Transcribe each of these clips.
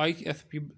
ISP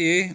A